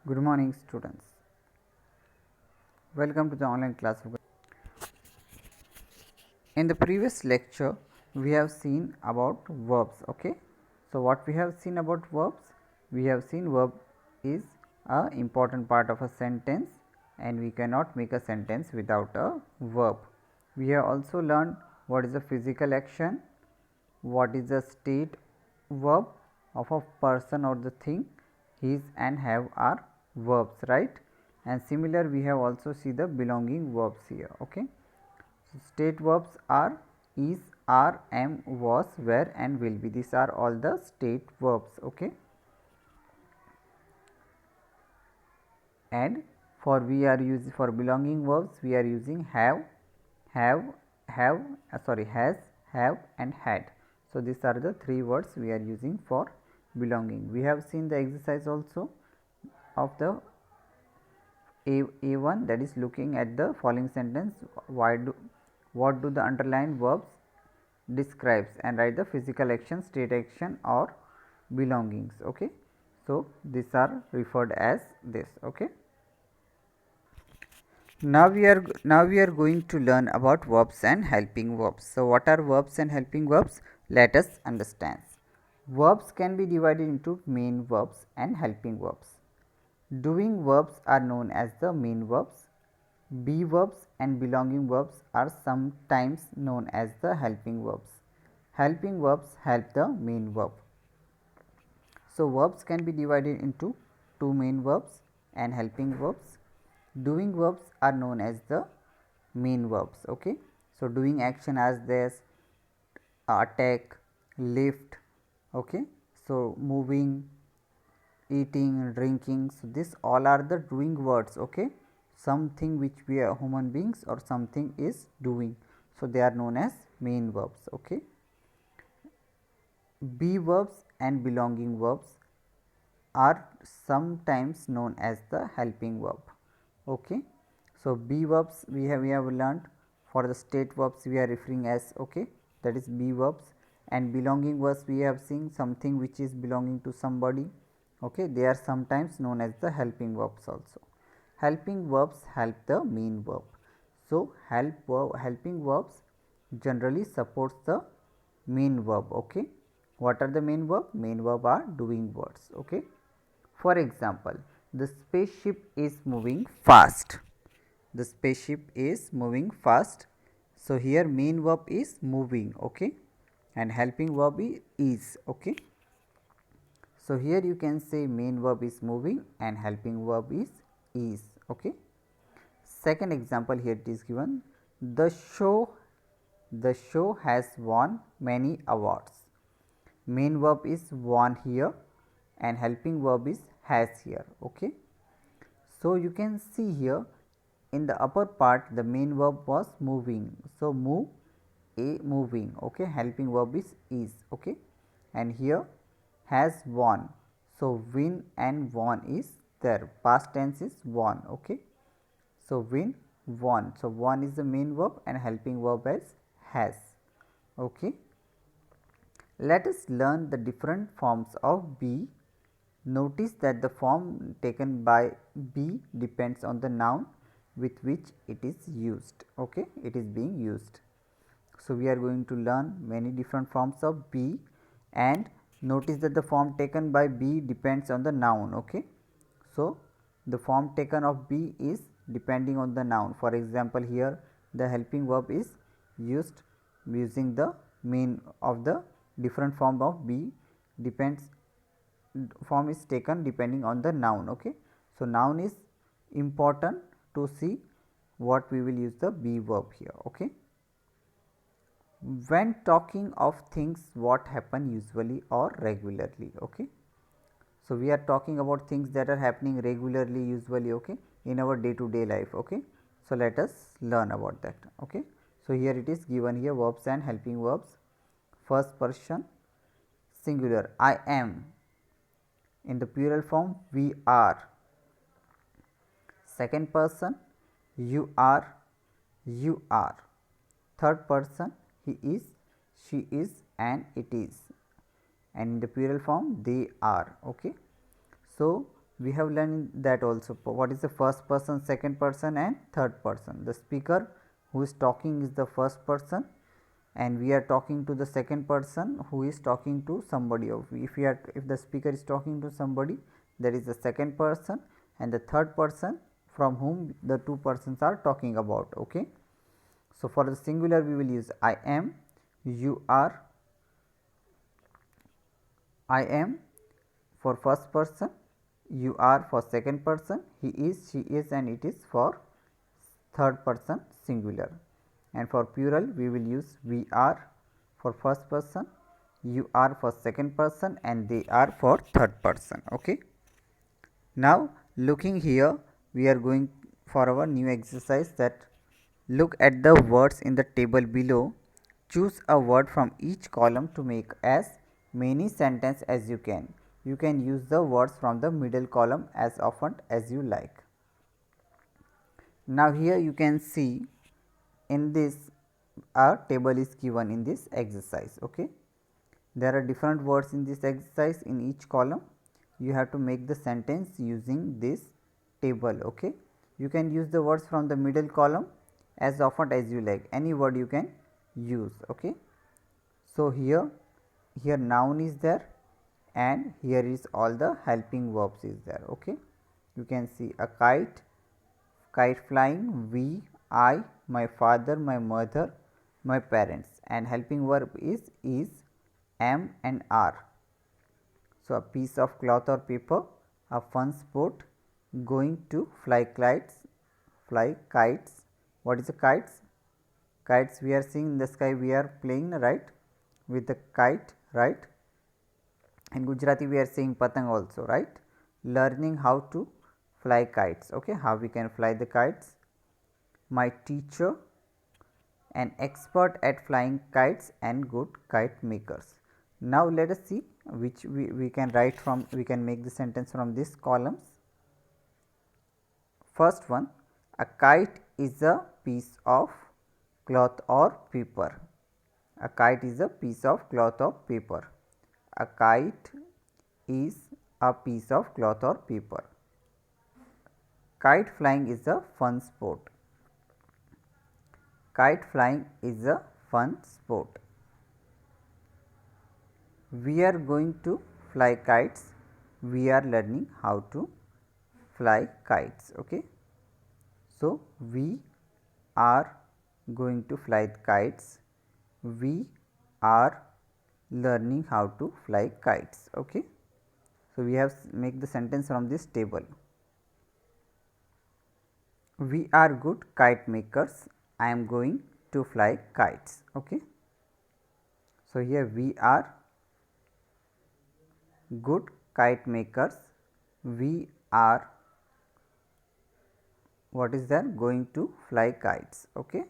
Good morning, students. Welcome to the online class. In the previous lecture, we have seen about verbs. Okay, so what we have seen about verbs? We have seen verb is a important part of a sentence, and we cannot make a sentence without a verb. We have also learned what is a physical action, what is the state verb of a person or the thing. His and have are verbs, right? And similar we have also see the belonging verbs here. Okay, so state verbs are is, are, am, was, were and will be. These are all the state verbs. Okay, and for we are using for belonging verbs we are using have, has, have and had. So these are the three words we are using for belonging. We have seen the exercise also of the A1, that is looking at the following sentence. What do the underlined verbs describes, and write the physical action, state action or belongings. Okay, so these are referred as this. Okay, now we are going to learn about verbs and helping verbs. So what are verbs and helping verbs? Let us understand. Verbs can be divided into main verbs and helping verbs. Doing verbs are known as the main verbs. Be verbs and belonging verbs are sometimes known as the helping verbs. Helping verbs help the main verb. So verbs can be divided into two main verbs and helping verbs. Doing verbs are known as the main verbs. Okay, so doing action as this attack, lift. Okay, so moving, eating, drinking. So this all are the doing words. Okay, something which we are human beings or something is doing. So they are known as main verbs. Okay, be verbs and belonging verbs are sometimes known as the helping verb. Okay, so be verbs we have learned. For the state verbs we are referring as, okay, that is be verbs, and belonging verbs we have seen something which is belonging to somebody. Okay, they are sometimes known as the helping verbs also. Helping verbs help the main verb. So helping verbs generally supports the main verb. Okay, what are the main verb? Main verb are doing words. Okay, for example, the spaceship is moving fast. The spaceship is moving fast. So here main verb is moving. Okay, and helping verb is. Okay, so here you can say main verb is moving and helping verb is. Okay, second example here it is given. The show has won many awards. Main verb is won here and helping verb is has here. Okay, so you can see here in the upper part the main verb was moving. So move, a moving. Okay, helping verb is. Okay, and here has won. So win and won is there. Past tense is won. Okay, so win, won. So won is the main verb and helping verb is has. Okay, let us learn the different forms of be. Notice that the form taken by be depends on the noun with which it is used. Okay, it is being used. So we are going to learn many different forms of be, and notice that the form taken by be depends on the noun. Okay, so the form taken of be is depending on the noun. For example, here the helping verb is used using the main of the different form of be depends form is taken depending on the noun. Okay, so noun is important to see what we will use the be verb here. Okay, when talking of things what happen usually or regularly. Okay, so we are talking about things that are happening regularly, usually. Okay, in our day to day life. Okay, so let us learn about that. Okay, so here it is given here verbs and helping verbs. First person singular, I am. In the plural form, we are. Second person, you are, you are. Third person, he is, she is and it is, and in the plural form they are. Okay, so We have learned that also. What is the first person, second person and third person? The speaker who is talking is the first person, and we are talking to the second person who is talking to somebody. If the speaker is talking to somebody, that is the second person, and the third person from whom the two persons are talking about. Okay. So, for the singular we will use I am, you are, I am for first person, you are for second person, he is, she is, and it is for third person singular. And for plural we will use we are for first person, you are for second person, and they are for third person. Okay. Now, looking here, we are going for our new exercise, that look at the words in the table below. Choose a word from each column to make as many sentences as you can. You can use the words from the middle column as often as you like. Now, here you can see in this a table is given in this exercise. Okay. There are different words in this exercise in each column. You have to make the sentence using this table. Okay. You can use the words from the middle column as often as you like, any word you can use. Okay. So, here noun is there, and here is all the helping verbs is there. Okay. You can see a kite, kite flying, we, I, my father, my mother, my parents, and helping verb is, am, and are. So, a piece of cloth or paper, a fun sport, going to fly kites, fly kites. What is the kites? Kites we are seeing in the sky, we are playing, right, with the kite, right. In Gujarati we are saying patang also, right. Learning how to fly kites. Okay, how we can fly the kites. My teacher, an expert at flying kites and good kite makers. Now, let us see which we can write from, we can make the sentence from this columns. First one, a kite is a piece of cloth or paper. A kite is a piece of cloth or paper. A kite is a piece of cloth or paper. Kite flying is a fun sport. Kite flying is a fun sport. We are going to fly kites. We are learning how to fly kites. Okay. So, we are going to fly kites. We are learning how to fly kites. Okay. So, we have make the sentence from this table. We are good kite makers. I am going to fly kites. Okay. So, here we are good kite makers. We are, what is that, going to fly kites. Okay.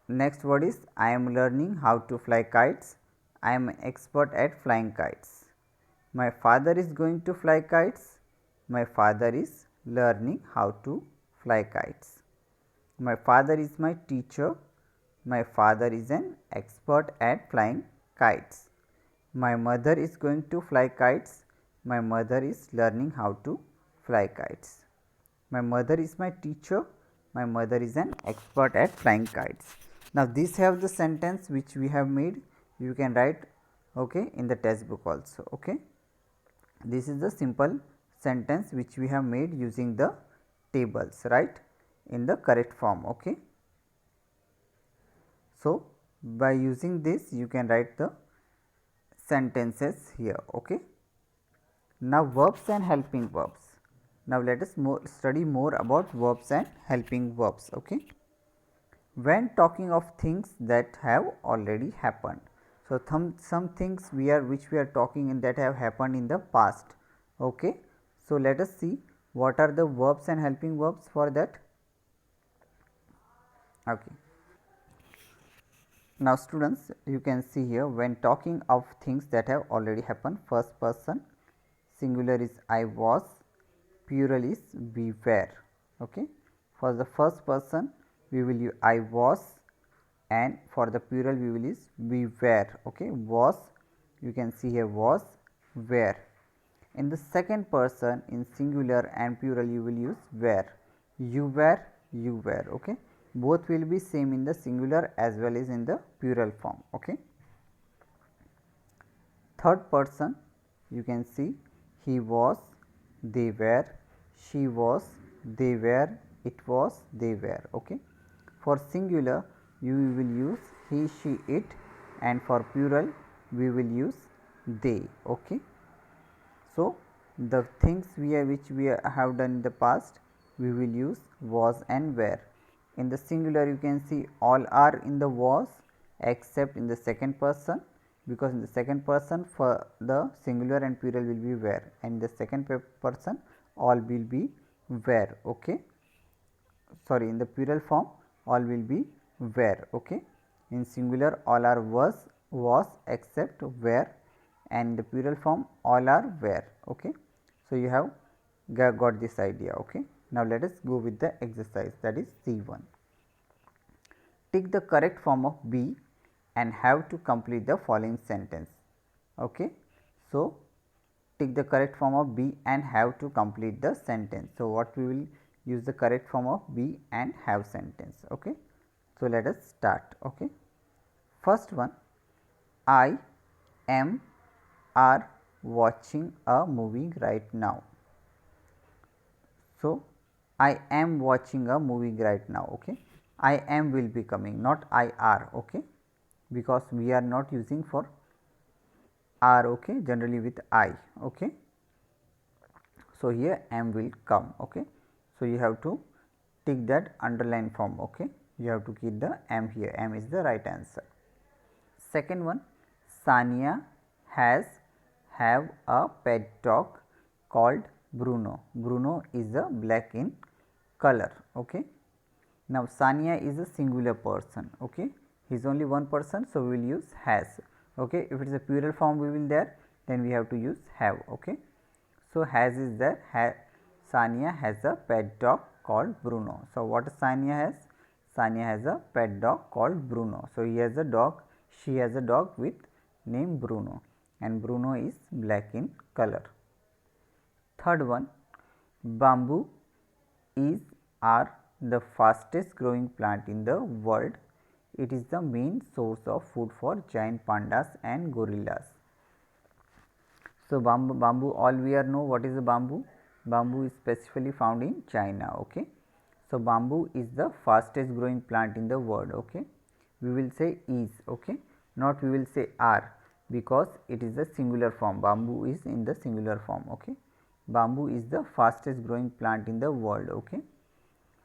Next word is I am learning how to fly kites. I am an expert at flying kites. My father is going to fly kites. My father is learning how to fly kites. My father is my teacher. My father is an expert at flying kites. My mother is going to fly kites. My mother is learning how to fly kites. My mother is my teacher. My mother is an expert at flying kites. Now, these have the sentence which we have made. You can write, okay, in the textbook also. Okay. This is the simple sentence which we have made using the tables, right, in the correct form. Okay. So, by using this you can write the sentences here. Okay. Now, verbs and helping verbs. Now, let us study more about verbs and helping verbs. Okay. When talking of things that have already happened. So, some things which we are talking in that have happened in the past. Okay. So, let us see what are the verbs and helping verbs for that. Okay. Now, students, you can see here when talking of things that have already happened, first person, singular is I was, plural is we were. Okay. For the first person we will use I was, and for the plural we will use we were. Okay. Was, you can see here was, were. In the second person, in singular and plural, you will use were. You were, you were. Okay, both will be same in the singular as well as in the plural form. Okay. Third person, you can see he was, they were, she was, they were, it was, they were. Okay. For singular, you will use he, she, it, and for plural, we will use they. Okay. So, the things which we have done in the past, we will use was and were. In the singular, you can see all are in the was except in the second person, because in the second person for the singular and plural will be were, and the second person all will be were. Okay. Sorry, in the plural form all will be were. Okay. In singular all are was except were, and the plural form all are were. Okay. So, you have got this idea. Okay. Now, let us go with the exercise, that is C1. Take the correct form of be and have to complete the following sentence. Okay. So, take the correct form of be and have to complete the sentence. So, what we will use the correct form of be and have sentence. Okay. So, let us start. Okay. First one, I am are watching a movie right now. So, I am watching a movie right now. Okay. I am will be coming, not I are. Okay. Because we are not using for are. Okay. Generally with I. Okay. So, here am will come. Okay. So, you have to tick that underline form. Okay. You have to keep the am here, am is the right answer. Second one, Sania have a pet dog called Bruno. Bruno is a black in color. Okay. Now, Sania is a singular person. Okay. He is only one person, so we will use has. Okay. If it is a plural form, we will there, then we have to use have. Okay. So, has is there. Sania has a pet dog called Bruno. So, what Sania has? Sania has a pet dog called Bruno. So, he has a dog, she has a dog with name Bruno, and Bruno is black in color. Third one, bamboo is are the fastest growing plant in the world. It is the main source of food for giant pandas and gorillas. So, bamboo all we are know what is the bamboo. Bamboo is specifically found in China. Okay. So, bamboo is the fastest growing plant in the world. Okay. We will say is. Okay. Not we will say are, because it is the singular form. Bamboo is in the singular form. Okay. Bamboo is the fastest growing plant in the world. Okay.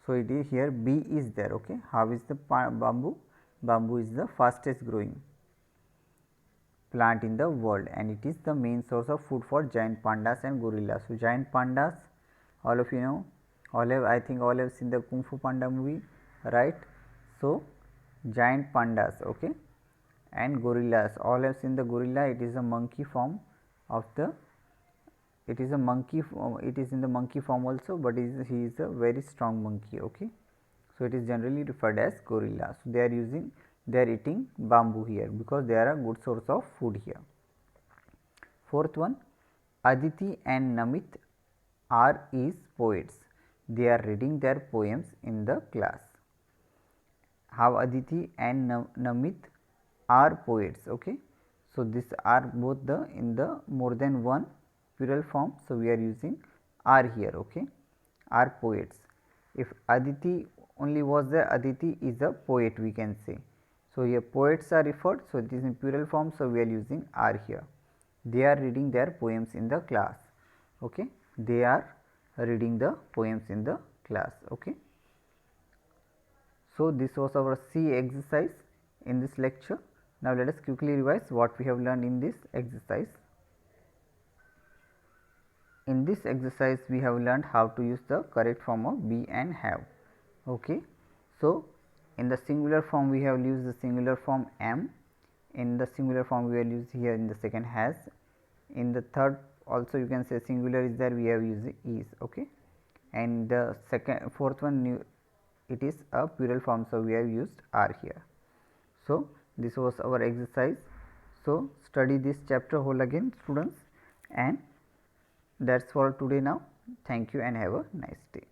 So, it is here B is there. Okay. How is the bamboo? Bamboo is the fastest growing plant in the world, and it is the main source of food for giant pandas and gorillas. So, giant pandas, all of you know, all have, I think all have seen the Kung Fu Panda movie, right? So, giant pandas, okay, and gorillas, all have seen the gorilla. It is a monkey form of the, it is a monkey, it is in the monkey form also, but he is a very strong monkey. Okay. So, it is generally referred as gorilla. So, they are using, they are eating bamboo here, because they are a good source of food here. Fourth one, Aditi and Namit are is poets. They are reading their poems in the class. How Aditi and Namit are poets. Okay. So, these are both the in the more than one plural form. So, we are using are here. Okay. Are poets. If Aditi only was there, Aditi is a poet, we can say. So, here poets are referred. So, it is in plural form. So, we are using are here. They are reading their poems in the class. Okay. They are reading the poems in the class. Okay. So, this was our C exercise in this lecture. Now, let us quickly revise what we have learned in this exercise. In this exercise, we have learned how to use the correct form of be and have. Okay. So, in the singular form, we have used the singular form am. In the singular form, we will use here in the second has. In the third, also you can say singular is there, we have used is. Okay. And the fourth one, it is a plural form. So, we have used are here. So, this was our exercise. So, study this chapter whole again, students, and That's for today now. Thank you and have a nice day.